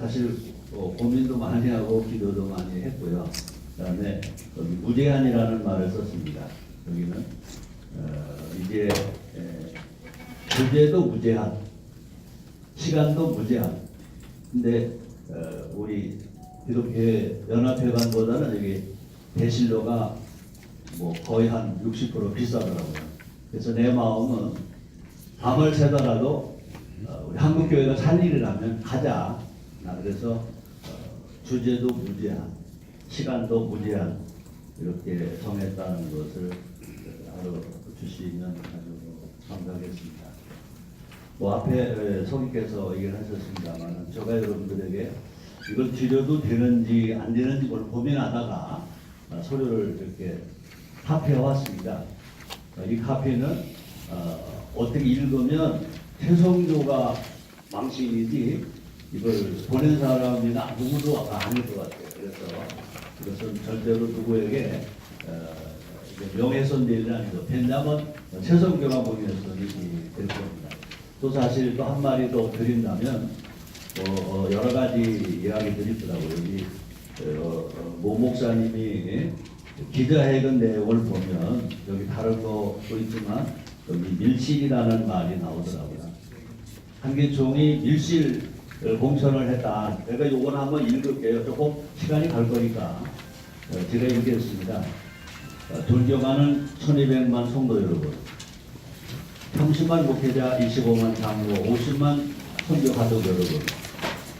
사실 고민도 많이 하고 기도도 많이 했고요. 그다음에 여기 무제한이라는 말을 썼습니다. 여기는 이제 주제도 무제한, 시간도 무제한. 근데 우리 이렇게 연합회관보다는 여기 대실로가 뭐 거의 한 60% 비싸더라고요. 그래서 내 마음은 밤을 새더라도 우리 한국교회가 살 일이라면 가자. 그래서 주제도 무제한, 시간도 무제한 이렇게 정했다는 것을 알아주시면 아주 감사하겠습니다. 뭐 앞에 성님께서 얘기를 하셨습니다만 제가 여러분들에게 이걸 드려도 되는지 안 되는지 고민하다가 서류를 이렇게 카피해 왔습니다. 이 카피는 어떻게 읽으면 최성조가 망신이지 이걸 보낸 사람이나 누구도 아닐 것 같아요. 그래서 이것은 절대로 누구에게 명예훼손 일이 아니고 된다면 최성조가 명예훼손이 될 겁니다. 또 사실 또 한 마디 더 드린다면 여러 가지 이야기들이 있더라고요. 여기 모 목사님이 기자회견 내용을 보면 여기 다른 것도 있지만 여기 밀실이라는 말이 나오더라고요. 한기총이 밀실 공천을 했다. 제가 요건 한번 읽을게요. 조금 시간이 갈 거니까 제가 읽겠습니다. 존경하는 1200만 성도 여러분, 30만 목회자, 25만 장로, 50만 선교 가족 여러분,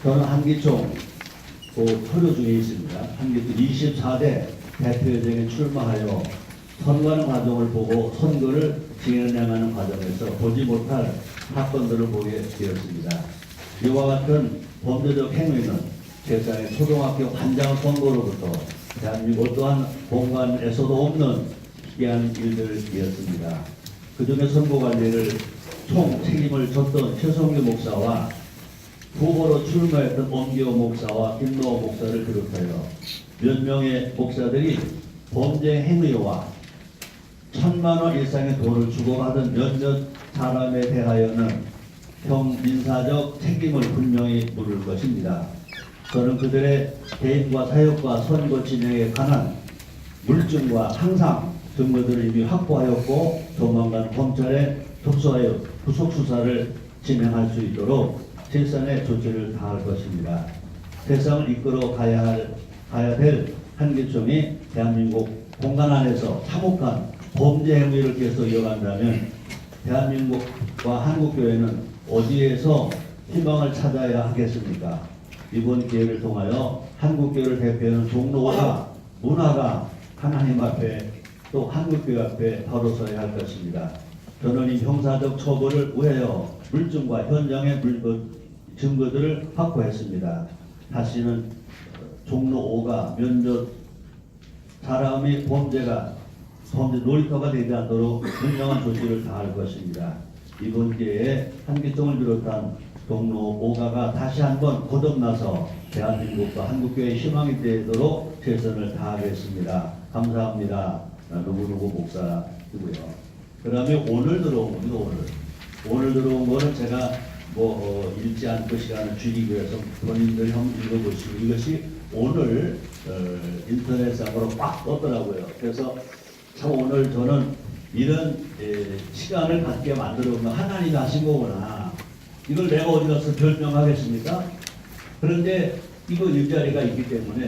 저는 한기총 서류 중에 있습니다. 한기총 24대 대표회장에 출마하여 선거하는 과정을 보고 선거를 진행하는 과정에서 보지 못할 사건들을 보게 되었습니다. 이와 같은 범죄적 행위는 세상의 초등학교 관장 선거로부터 대한민국 어떠한 공간에서도 없는 희귀한 일들이었습니다. 그중에 선거 관리를 총 책임을 졌던 최성규 목사와 후보로 출마했던 엄기호 목사와 김노호 목사를 비롯하여 몇 명의 목사들이 범죄 행위와 1000만 원 이상의 돈을 주고받은 몇몇 사람에 대하여는 형민사적 책임을 분명히 물을 것입니다. 저는 그들의 개인과 사역과 선거 진행에 관한 물증과 항상 증거들을 이미 확보하였고 조만간 검찰에 접수하여 구속 수사를 진행할 수 있도록 최선의 조치를 다할 것입니다. 세상을 이끌어 가야 될 한기총이 대한민국 공간 안에서 참혹한 범죄 행위를 계속 이어간다면 대한민국과 한국교회는 어디에서 희망을 찾아야 하겠습니까? 이번 기회를 통하여 한국교회를 대표하는 종로와 문화가 하나님 앞에 또 한국교회 앞에 바로 서야 할 것입니다. 저는 이 형사적 처벌을 우회하여 물증과 현장의 증거들을 확보했습니다. 다시는 종로 5가 면접 사람의 범죄 놀이터가 되지 않도록 분명한 조치를 다할 것입니다. 이번 기회에 한기총을 비롯한 종로 5가가 다시 한번 거듭나서 대한민국과 한국교회의 희망이 되도록 최선을 다하겠습니다. 감사합니다. 누구누구 목사이고요. 그 다음에 오늘 들어온 겁니다. 오늘 들어온 거는 제가 읽지 않고 시간을 줄이기 위해서 본인들이 한번 읽어보시고 이것이 오늘 인터넷상으로 빡 떴더라고요. 그래서 참 오늘 저는 이런 시간을 갖게 만들어 건 하나님이 하신 거구나. 이걸 내가 어디 가서 변명하겠습니까? 그런데 이거 일자리가 있기 때문에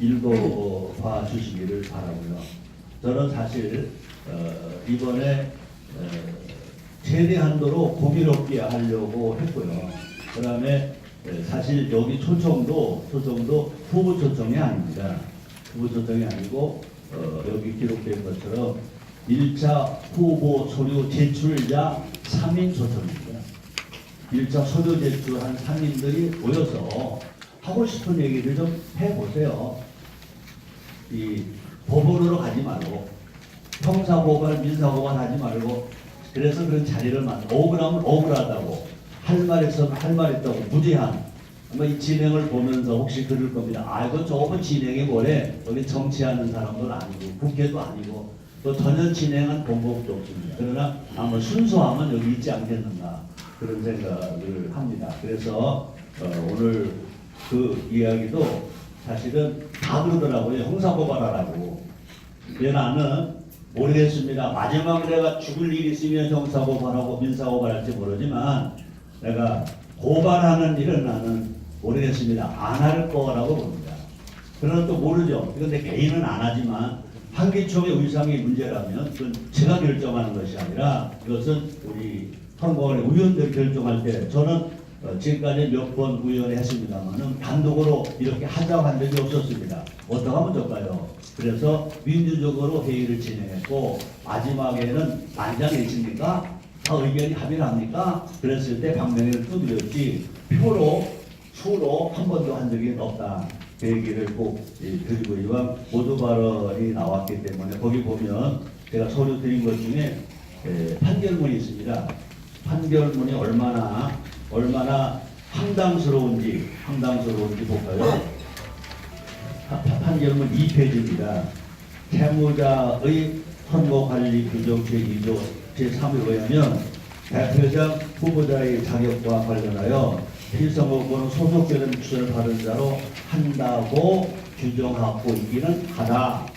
읽어봐 주시기를 바라고요. 저는 사실 이번에 최대한도로 공의롭게 하려고 했고요. 그 다음에 사실 여기 초청도 후보 초청이 아닙니다. 후보 초청이 아니고 여기 기록된 것처럼 1차 후보 서류 제출자 3인 초청입니다. 1차 서류 제출한 3인들이 모여서 하고 싶은 얘기를 좀 해보세요. 이 법원으로 가지 말고 형사고발, 민사고발 하지 말고 그래서 그런 자리를 억울하면 억울하다고 할 말 있으면 할 말 있다고 무제한 아마 이 진행을 보면서 혹시 그럴 겁니다. 이거 저번 진행이 뭐래? 여기 정치하는 사람도 아니고 국회도 아니고 또 전혀 진행한 방법도 없습니다. 그러나 아마 순수하면 여기 있지 않겠는가 그런 생각을 합니다. 그래서 오늘 그 이야기도 사실은 다 그러더라고요. 형사고발하라고. 근데 나는 모르겠습니다. 마지막 내가 죽을 일이 있으면 형사고발하고 민사고발할지 모르지만 내가 고발하는 일은 나는 모르겠습니다. 안 할 거라고 봅니다. 그러나 또 모르죠. 이건 내 개인은 안 하지만 한기총의 의상이 문제라면 그건 제가 결정하는 것이 아니라 이것은 우리 선거원의 의원들이 결정할 때 저는 지금까지 몇 번 의원을 했습니다만은 단독으로 이렇게 하자고 한 적이 없었습니다. 어떻게 하면 좋을까요? 그래서 민주적으로 회의를 진행했고 마지막에는 만장일치입니까? 다 의견이 합의를 합니까? 그랬을 때 방명회를 두드렸지 수로 한 번도 한 적이 없다. 그 얘기를 꼭 드리고 이왕 모두 발언이 나왔기 때문에 거기 보면 제가 서류 드린 것 중에 판결문이 있습니다. 판결문이 얼마나 황당스러운지 볼까요? 판결문 2페이지입니다. 채무자의 선거관리 규정 제2조 제3에 의하면 대표장 후보자의 자격과 관련하여 피선거권 소속되는 추천을 받은 자로 한다고 규정하고 있기는 하다.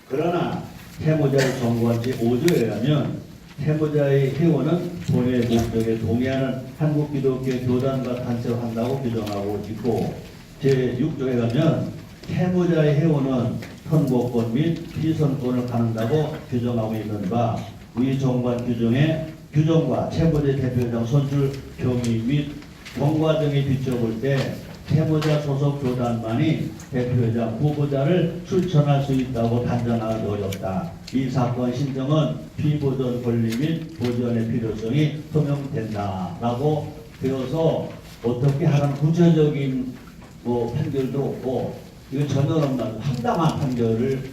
그러나 채무자의 정관 제5조에 의하면 채무자의 회원은 본의 목적에 동의하는 한국기독교 교단과 단체를 한다고 규정하고 있고 제6조에 가면 채무자의 회원은 선거권 및 피선권을 갖는다고 규정하고 있는 바 위 정관 규정과 채무자 대표장 선출 경위 및 경과 등에 비춰볼 때 채무자 소속 교단만이 대표자 후보자를 추천할 수 있다고 단정하기 어렵다. 이 사건 신청은 피보전 권리 및 보전의 필요성이 소명된다라고 되어서 어떻게 하라는 구체적인 판결도 없고 이거 전혀 없는 황당한 판결을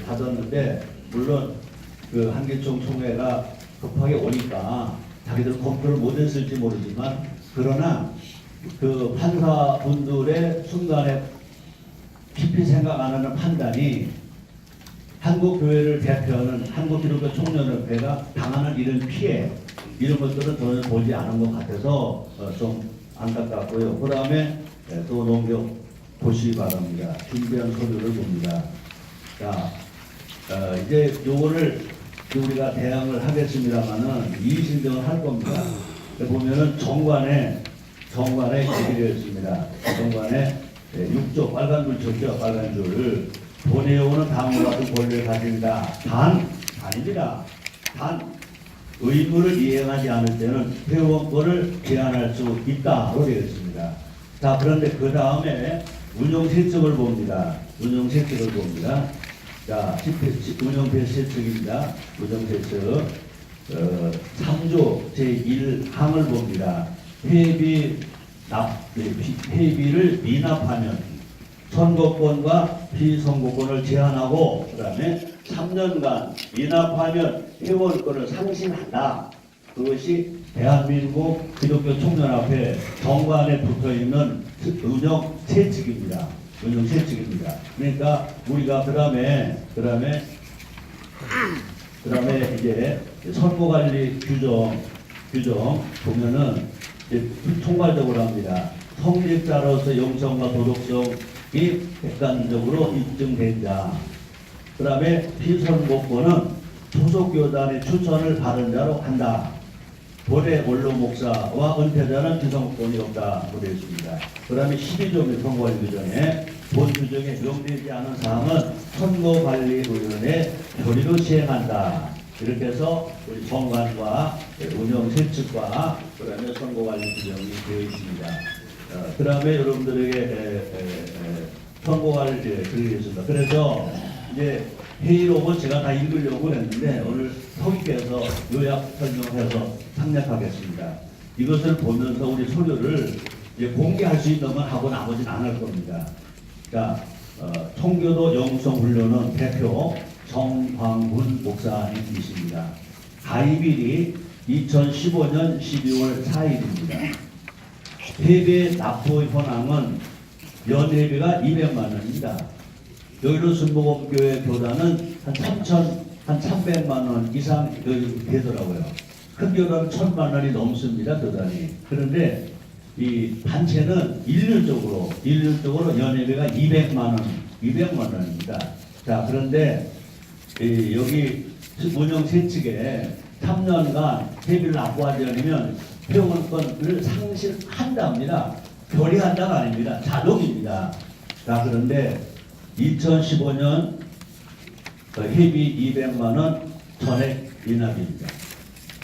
받았는데 물론 그 한기총 총회가 급하게 오니까 자기들 검토를 못했을지 모르지만 그러나 그 판사분들의 순간에 깊이 생각 안 하는 판단이 한국교회를 대표하는 한국기독교 총연합회가 당하는 이런 피해 이런 것들은 저는 보지 않은 것 같아서 좀 안타깝고요. 그 다음에 또 넘겨 보시기 바랍니다. 준비한 서류를 봅니다. 자, 이제 요거를 우리가 대항을 하겠습니다만은 이의신청을 할 겁니다. 보면은 정관에 얘기되어 있습니다. 정관에 6조 빨간 줄 쳤죠. 빨간 줄. 본회의원은 다음과 같은 권리를 가진다. 단입니다. 단 의무를 이행하지 않을 때는 회원권을 제한할 수 있다고 되어 있습니다. 자, 그런데 그 다음에 운영세칙을 봅니다. 자, 운영세칙입니다. 운영세칙 3조 제1항을 봅니다. 회비를 미납하면 선거권과 피선거권을 제한하고 그 다음에 3년간 미납하면 회원권을 상실한다. 그것이 대한민국 기독교 총연합회 정관에 붙어있는 운영세칙입니다. 그러니까 우리가 그 다음에 이제 선거관리 규정 보면은 이제 총괄적으로 합니다. 성직자로서 영성과 도덕성이 객관적으로 입증된 자. 그 다음에 피선거권은 소속교단의 추천을 받은 자로 한다. 본회 원로 목사와 은퇴자는 피선거권이 없다고 되어 있습니다. 그 다음에 12조의 선거관리 규정에 본 규정에 명되지 않은 사항은 선거관리위원회 결의로 시행한다. 이렇게 해서 우리 정관과 운영세칙과 그 다음에 선거관리 규정이 되어 있습니다. 그 다음에 여러분들에게 선거관리 드리겠습니다. 그래서 이제 회의록을 제가 다 읽으려고 했는데 오늘 서기께서 요약 설명해서 상략하겠습니다. 이것을 보면서 우리 서류를 이제 공개할 수 있는 건 하고 나머지는 안 할 겁니다. 자, 청교도 영성훈련은 대표 정광훈 목사님이십니다. 가입일이 2015년 12월 4일입니다. 회비 납부 현황은 연회비가 200만 원입니다. 여의도 순복음교회 교단은 한 300만 원 이상 되더라고요. 큰 교단은 1000만 원이 넘습니다. 교단이. 그런데 이 단체는 일률적으로 연회비가 200만 원입니다. 자, 그런데 여기 운영 세측에 3년간 회비를 납부하지 않으면 회원권을 상실한답니다. 결의한다가 아닙니다. 자동입니다. 자, 그런데 2015년 회비 200만 원 전액 미납입니다.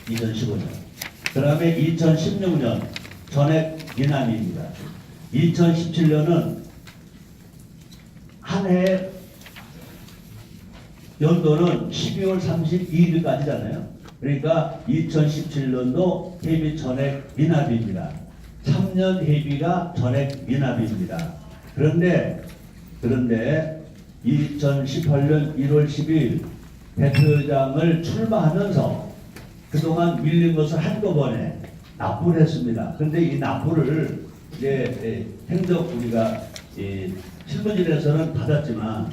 2015년. 그 다음에 2016년 전액 미납입니다. 2017년은 한 해 연도는 12월 32일까지잖아요. 그러니까 2017년도 회비 전액 미납입니다. 3년 회비가 전액 미납입니다. 그런데 2018년 1월 10일 대표장을 출마하면서 그동안 밀린 것을 한꺼번에 납부를 했습니다. 그런데 이 납부를 이제 우리가 신문진에서는 받았지만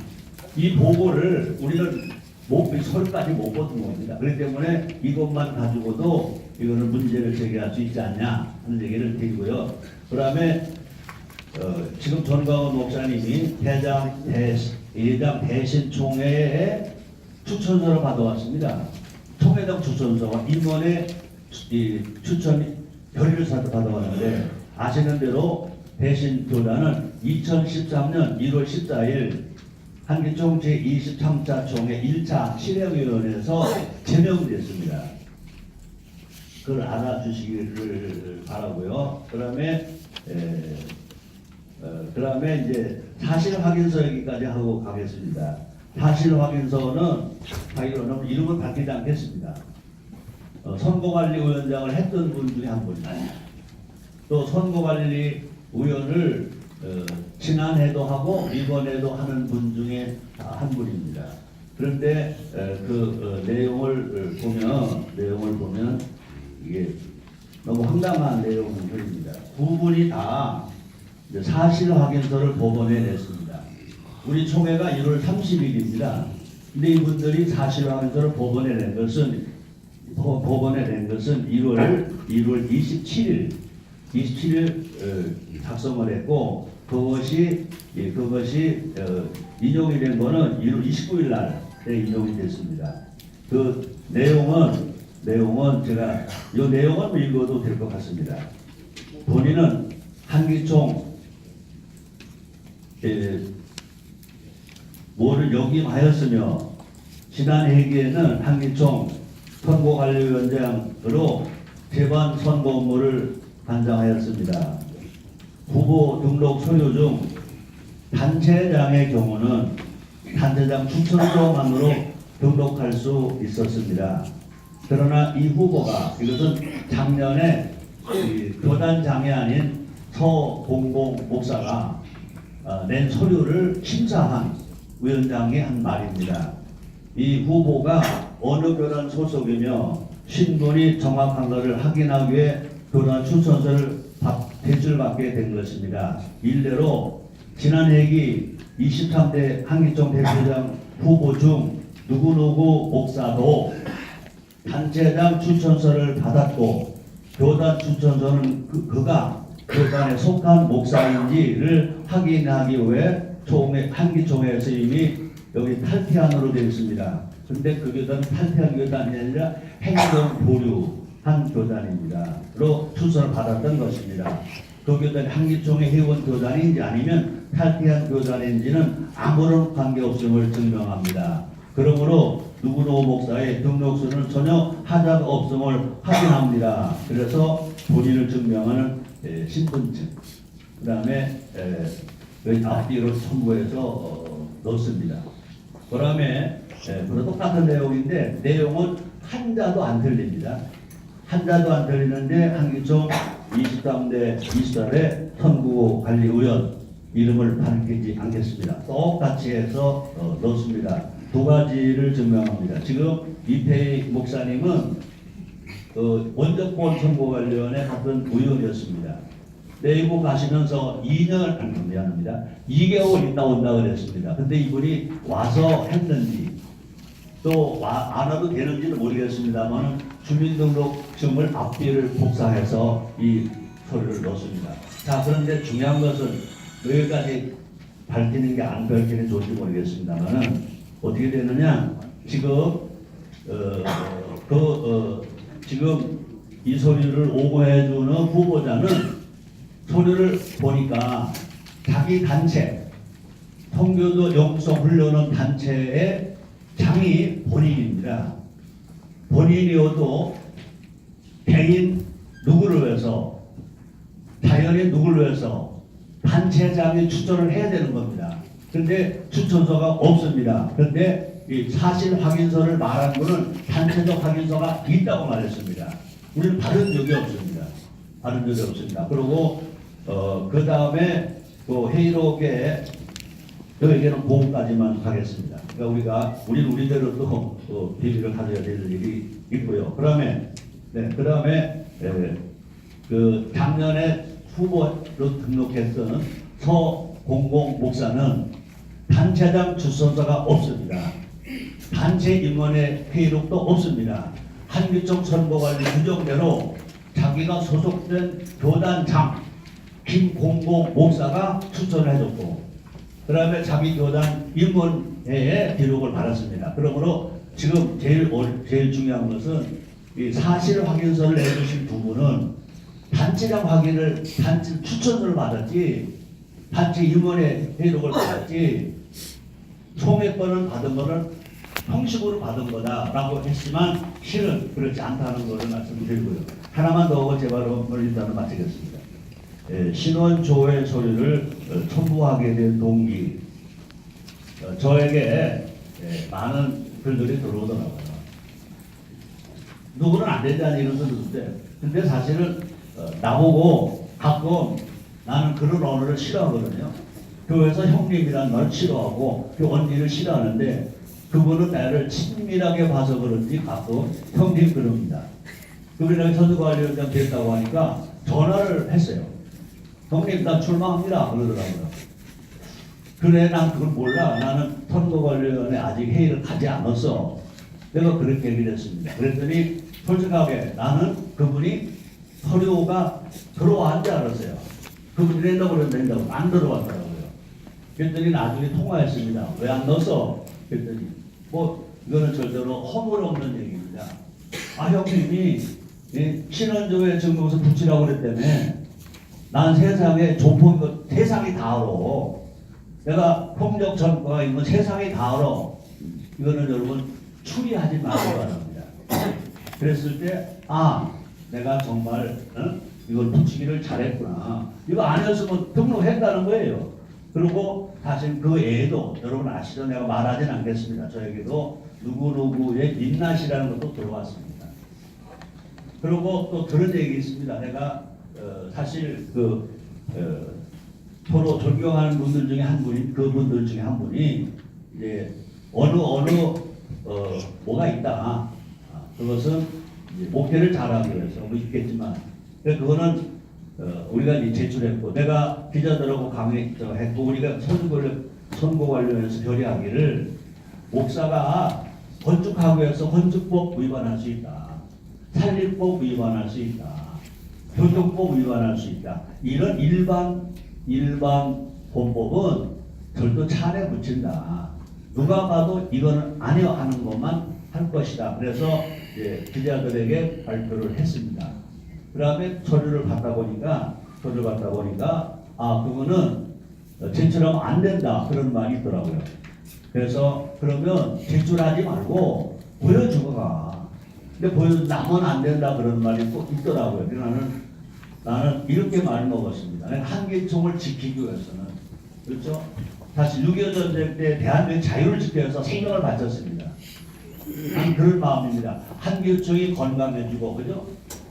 이 보고를 우리는 서류까지 못 받은 겁니다. 그렇기 때문에 이것만 가지고도 이거는 문제를 제기할 수 있지 않냐 하는 얘기를 드리고요. 그 다음에 지금 전광훈 목사님이 예장 대신 총회에 추천서를 받아왔습니다. 총회장 추천서와 임원의 추천 결의를 받아왔는데 아시는 대로 대신 교단은 2013년 1월 14일 한기총 제23차 총회 1차 실행위원회에서 제명됐습니다. 그걸 알아주시기를 바라고요. 그다음에 이제 사실 확인서 여기까지 하고 가겠습니다. 사실 확인서는 하기로는 이름을 밝히지 않겠습니다. 선거관리위원장을 했던 분 중에 한 분입니다. 또 선거관리위원을 지난해도 하고 이번에도 하는 분 중에 한 분입니다. 그런데 내용을 보면 이게 너무 황당한 내용입니다. 두 분이 다 사실 확인서를 법원에 냈습니다. 우리 총회가 1월 30일입니다. 근데 이분들이 사실 확인서를 법원에 낸 것은 1월 27일 작성을 했고 그것이 인용이 된 거는 1월 29일 날에 인용이 됐습니다. 그 내용은 제가 이 내용은 읽어도 될 것 같습니다. 본인은 한기총 뭐를 역임하였으며 지난 회기에는 한기총 선거관리위원장으로 재반 선거 업무를 관장하였습니다. 후보 등록 서류 중 단체장의 경우는 단체장 추천서만으로 등록할 수 있었습니다. 그러나 이 후보가 이것은 작년에 교단장이 아닌 서봉봉 목사가 낸 서류를 심사한 위원장이 한 말입니다. 이 후보가 어느 교단 소속이며 신분이 정확한 것을 확인하기 위해 교단 추천서를 대출받게 된 것입니다. 일례로 지난 회기 23대 한기총 대표장 후보 중 누구누구 목사도 단체장 추천서를 받았고 교단 추천서는 그가 교단에 속한 목사인지를 확인하기 위해 한기총회에서 이미 여기 탈퇴한으로 되어 있습니다. 그런데 그 교단은 탈퇴한 교단이 아니라 행정 보류한 교단입니다.로 추천을 받았던 것입니다. 그 교단이 한기총회 회원 교단인지 아니면 탈퇴한 교단인지는 아무런 관계없음을 증명합니다. 그러므로 누구누구 목사의 등록서는 전혀 하자가 없음을 확인합니다. 그래서 본인을 증명하는 신분증, 그 다음에 앞뒤로 첨부해서 넣습니다. 그 다음에 똑같은 내용인데 내용은 한자도 안 틀립니다. 한자도 안 틀리는데 한기총 23대 24대 선거관리위원 이름을 밝히지 않겠습니다. 똑같이 해서 넣습니다. 두 가지를 증명합니다. 지금 이태희 목사님은 원정권 선거관리위원회 같은 의원이었습니다. 내부 가시면서 2개월 있다 온다 그랬습니다. 근데 이분이 와서 했는지 또 안 와도 되는지는 모르겠습니다만 주민등록증을 앞뒤를 복사해서 이 서류를 넣습니다. 자, 그런데 중요한 것은 여기까지 밝히는 게 안 밝히는 좋을지 모르겠습니다만은 어떻게 되느냐, 지금 이 서류를 오고해주는 후보자는 서류를 보니까 자기 단체, 통교도 영성 훈련원 단체의 장이 본인입니다. 본인이어도 개인 누구를 위해서, 자연인 누구를 위해서 단체장이 추천을 해야 되는 겁니다. 그런데 추천서가 없습니다. 그런데 이 사실 확인서를 말한 분은 단체적 확인서가 있다고 말했습니다. 우리는 받은 적이 없습니다. 받은 적이 없습니다. 그리고 그 다음에 그 회의록에 여기에는 보험까지만 하겠습니다. 그러니까 우리는 우리대로 또 비밀을 가져야 될 일이 있고요. 그다음에 그 작년에 후보로 등록했던 서공공 목사는 단체장 추천서가 없습니다. 단체 임원의 회의록도 없습니다. 한규총 선거관리 규정대로 자기가 소속된 교단장 김공공 목사가 추천을 해줬고, 그 다음에 자기 교단 임원회의 기록을 받았습니다. 그러므로 지금 제일 중요한 것은 이 사실 확인서를 내주신 두 분은 단체장 확인을, 단체 추천을 받았지, 단체 임원회 회의록을 받았지, 총회권을 받은 거는 형식으로 받은 거다라고 했지만 실은 그렇지 않다는 것을 말씀드리고요. 하나만 더 하고 제 발언을 일단은 마치겠습니다. 신원조회 서류를 첨부하게 된 동기, 저에게 많은 글들이 들어오더라고요. 누구는 안 된다는 이런 소리인데, 근데 사실은 나보고 가끔 나는 그런 언어를 싫어하거든요. 교회에서 형님이란 말 싫어하고 그 언니를 싫어하는데, 그분은 나를 친밀하게 봐서 그런지 가끔 형님 그럽니다. 그분이랑 선거관리위원장 됐다고 하니까 전화를 했어요. 형님 나 출마합니다 그러더라고요. 그래 난 그걸 몰라. 나는 선거관리위원회 아직 회의를 가지 않았어. 내가 그렇게 얘기를 했습니다. 그랬더니 솔직하게 나는 그분이 서류가 들어왔는 줄 알았어요. 그분이 낸다고 그랬는데 안 들어왔더라고요. 그랬더니 나중에 통화했습니다. 왜 안 넣었어? 그랬더니 이거는 절대로 허물 없는 얘기입니다. 아 형님이 신원조회 증명서 붙이라고 그랬다며. 난 세상에 조폭, 세상이 다 알아. 내가 폭력 전과가 있는 세상이 다 알아. 이거는 여러분 추리하지 말고 바랍니다. 그랬을 때 내가 정말 이걸 붙이기를 잘했구나. 이거 안 했으면 등록했다는 거예요. 그리고 사실 그 애도 여러분 아시죠? 내가 말하진 않겠습니다. 저에게도 누구누구의 민낯이라는 것도 들어왔습니다. 그리고 또 그런 얘기 있습니다. 내가 사실 서로 존경하는 분들 중에 한 분이, 그분들 중에 한 분이 이제 뭐가 있다. 그것은 이제 목회를 잘하기 위해서 뭐 있겠지만, 그거는 우리가 이제 제출했고, 내가 기자들하고 강의했고, 우리가 선거 관련해서 결의하기를 목사가 건축하고 해서 건축법 위반할 수 있다. 산림법 위반할 수 있다. 교통법 위반할 수 있다. 이런 일반 본법은 절도 차례 붙인다. 누가 봐도 이거는 아니요 하는 것만 할 것이다. 그래서 기자들에게 발표를 했습니다. 그 다음에 서류를 받다 보니까 그거는 제출하면 안 된다 그런 말이 있더라고요. 그래서 그러면 제출하지 말고 보여주고 가. 근데 나면 안 된다 그런 말이 또 있더라고요. 나는 이렇게 말 먹었습니다. 한계총을 지키기 위해서는, 그렇죠? 사실 6.25 전쟁 때 대한민국 자유를 지키기 위해서 생명을 바쳤습니다. 난 그런 마음입니다. 한계총이 건강해지고, 그죠?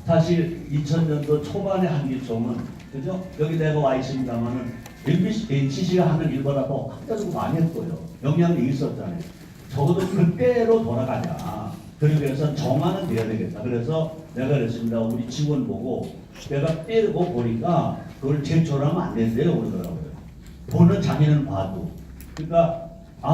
사실 2000년도 초반의 한계총은, 그죠? 여기 내가 와 있습니다만은 NCC가 하는 일보다 더 확대적으로 많이 했고요. 영향력이 있었잖아요. 적어도 그때로 돌아가자. 그러기 위해서 정화는 돼야 되겠다. 그래서 내가 그랬습니다. 우리 직원 보고 내가 빼고 보니까 그걸 제출하면 안 된대요 그러더라고요. 보는 자기는 봐도. 그러니까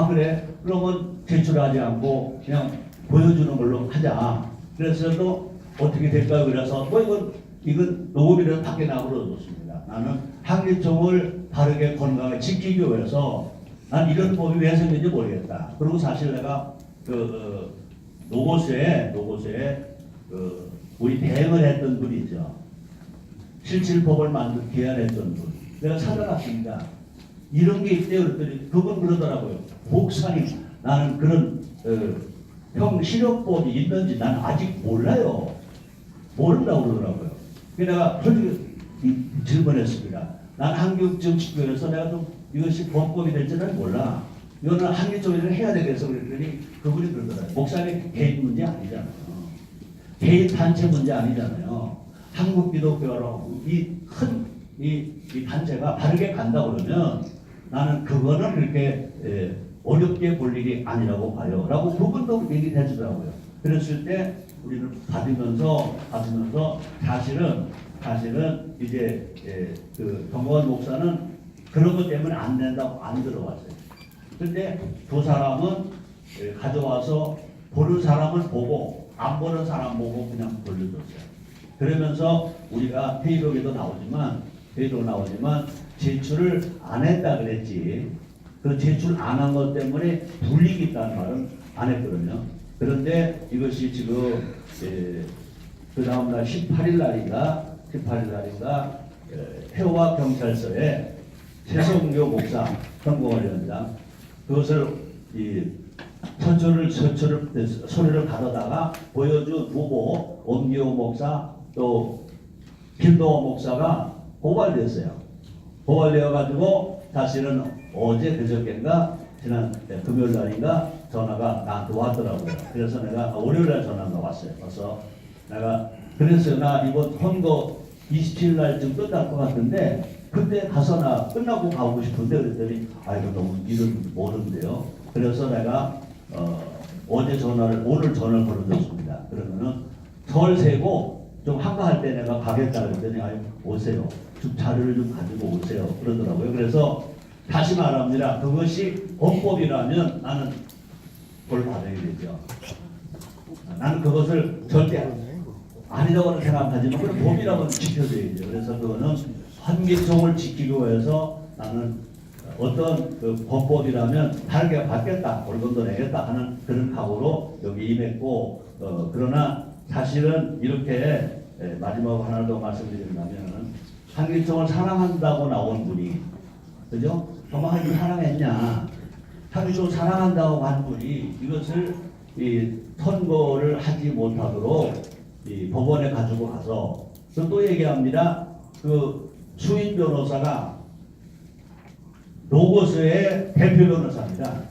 그래? 그러면 제출하지 않고 그냥 보여주는 걸로 하자. 그래서 또 어떻게 될까요? 그래서 이건 이건 녹음이라도 밖에 나버려줬습니다. 나는 한기총을 바르게 건강하게 지키기 위해서 난 이런 법이 왜 생겼는지 모르겠다. 그리고 사실 내가 노고수에 우리 대응을 했던 분이 있죠. 77법을 개헌했던 분. 내가 찾아갔습니다. 이런 게 있대요. 그랬더니 그분 그러더라고요. 목사님, 나는 그런 형 실효법이 있는지 난 아직 몰라요. 모른다고 그러더라고요. 그래서 내가 솔직히 질문했습니다. 난 한국적 측면에서 내가 좀 이것이 범법이 될지는 몰라. 이거는 한국적으로 해야 되겠어. 그랬더니 그분이 그러더라고요. 목사님 개인 문제 아니잖아요. 개인 단체 문제 아니잖아요. 한국 기독교로 이 단체가 바르게 간다 그러면 나는 그거는 그렇게 어렵게 볼 일이 아니라고 봐요. 라고 그분도 얘기를 해주더라고요. 그랬을 때 우리는 받으면서 사실은 이제 그 정건 목사는 그런 것 때문에 안 된다고 안 들어왔어요. 근데 두 사람은 가져와서 보는 사람을 보고 안 보는 사람 보고 그냥 돌려줬어요. 그러면서 우리가 회의록에도 나오지만 제출을 안 했다 그랬지. 그 제출 안 한 것 때문에 불이익이 있다는 말은 안 했거든요. 그런데 이것이 지금 그 다음 날 18일 날인가 해와 경찰서에 최성교 목사 선거관리원장 그것을 서류를 가져다가 보여준 후보 엄기호 목사 또 김도호 목사가 고발됐어요. 고발되어가지고 사실은 어제 그저께인가 지난 금요일 날인가 전화가 나한테 왔더라고요. 그래서 내가 월요일 날 전화가 왔어요. 그래서 나 이번 선거 27일 날쯤 끝날 것 같은데 그때 가서 나 끝나고 가고 싶은데 그랬더니 이거 너무 일은 모른대요. 그래서 내가 오늘 전화를 걸어줬습니다. 그러면은 설 세고 좀 한가할 때 내가 가겠다 그랬더니 오세요. 좀 자료를 좀 가지고 오세요. 그러더라고요. 그래서 다시 말합니다. 그것이 헌법이라면 나는 벌 받아야 되죠. 나는 그것을 절대 아니라고는 생각하지만 그건 법이라고 지켜줘야죠. 그래서 그거는 한기총을 지키기 위해서 나는 어떤 그 헌법이라면 다르게 받겠다, 벌금도 내겠다 하는 그런 각오로 여기 임했고 그러나 사실은 이렇게 마지막으로 하나 더 말씀드린다면 한기총을 사랑한다고 나온 분이 그죠? 정말 한기 사랑했냐? 한기총 사랑한다고 한 분이 이것을 선거를 하지 못하도록 법원에 가지고 가서 또 얘기합니다. 그 수인 변호사가 로고스의 대표 변호사입니다.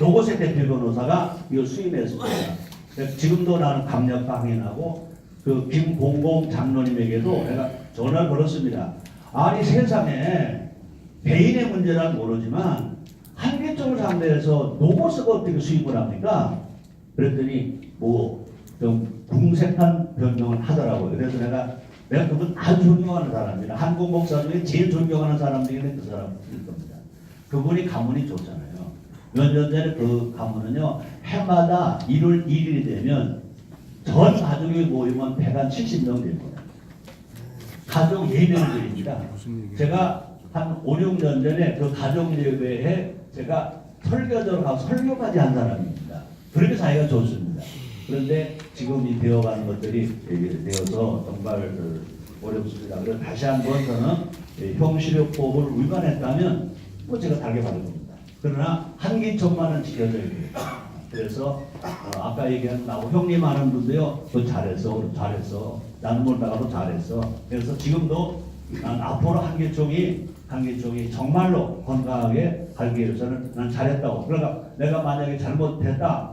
로고스의 대표 변호사가 이거 수임했습니다. 지금도 나는 강력 강인하고 그 김공공 장로님에게도 내가 전화를 걸었습니다. 아니 세상에 개인의 문제란 모르지만 한계점을 상대해서 로고스가 어떻게 수임을 합니까? 그랬더니 뭐 좀 궁색한 변명을 하더라고요. 그래서 내가 그분 아주 존경하는 사람입니다. 한국 목사 중에 제일 존경하는 사람 중에 그 사람일 겁니다. 그분이 가문이 좋잖아요. 몇 년 전에 그 가문은요 해마다 1월 1일이 되면 전 가족이 모이면 170명 됩니다. 가족 예배를 드립니다. 제가 한 5, 6년 전에 그 가족 예배에 제가 설교자로 가서 설교까지 한 사람입니다. 그렇게 사이가 좋습니다. 그런데 지금 이 되어가는 것들이 되어서 정말 어렵습니다. 그래서 다시 한번 저는 형식요법을 위반했다면 뭐 제가 달게 받을 겁니다. 그러나 한기총만은 지켜져야 돼요. 그래서 아까 얘기한 나고 형님 하는 분도요, 너 잘했어. 나는 몰라가도 잘했어. 그래서 지금도 난 앞으로 한기총이 정말로 건강하게 가기 위해서는 난 잘했다고. 그러니까 내가 만약에 잘못했다,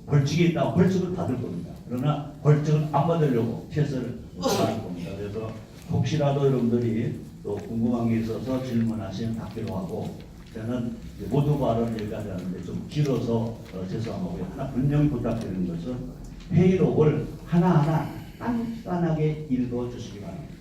벌칙이 있다고 벌칙을 받을 겁니다. 그러나 벌칙은 안 받으려고 최선을 다할 겁니다. 그래서 혹시라도 여러분들이 또 궁금한 게 있어서 질문하시면 받기로 하고 저는 모두 발언 여기까지 하는데 좀 길어서 죄송하고요. 하나 분명히 부탁드리는 것은 회의록을 하나하나 깐깐하게 읽어주시기 바랍니다.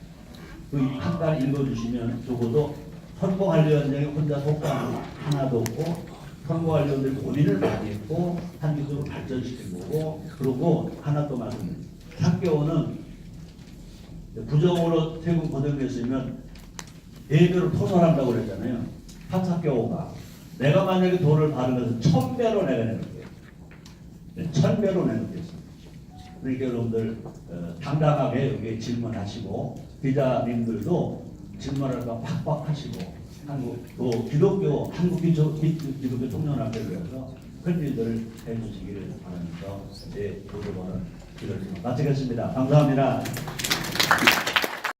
그 간단히 읽어주시면 적어도 선거관리위원장이 혼자 속담 하나도 없고 선거관리위원들이 본인을 많이 했고 한기적으로 발전시킨 거고 그리고 하나 또 말씀드립니다. 학교는 부정으로 세금 거둬냈으면 예배로 토설한다고 그랬잖아요. 판사교가 내가 만약에 돈을 받으면서 1000배로 내가 내놓을게요. 1000배로 내놓겠습니다. 그러니까 여러분들 당당하게 여기 질문하시고 기자님들도 질문할 거 팍팍 하시고 한국 또 기독교 한국 기독교 총연합회를 위해서 큰 일들을 해주시기를 바라면서 제 보도번은 이를 마치겠습니다. 감사합니다.